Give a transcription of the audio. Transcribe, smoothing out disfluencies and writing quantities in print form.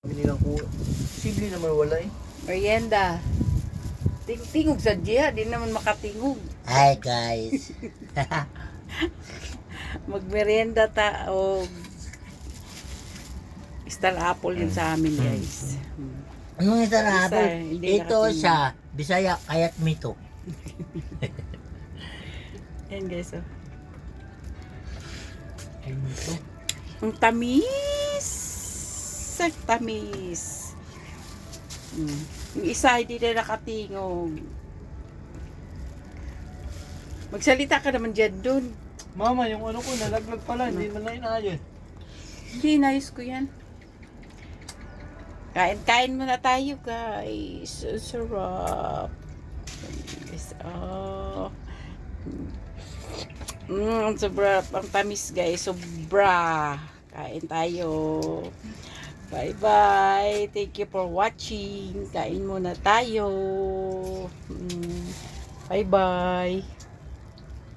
Binilang ko. Simple naman wala eh. Merienda. Tingog sa diha, di naman makatingog. Hi guys. Magmerienda ta o Star apple yun sa amin, guys. Anong ito na Isa, apple? hindi Ito nakatingin. sa Bisaya kayat mito. Ayan, guys. Oh. Ay mito. Ang tamis. Ang tamis. Yung isa hindi na nakatingog. Magsalita ka naman dyan dun. Mama, yung ano ko, nalaglag pala. Hindi man na inayos. Hindi, nais ko yan. Kain muna tayo, guys. Ang sarap. Guys, oh. Ang sarap. Ang tamis, guys. Sobra. Kain tayo. Bye-bye. Thank you for watching. Kain muna tayo. Bye-bye.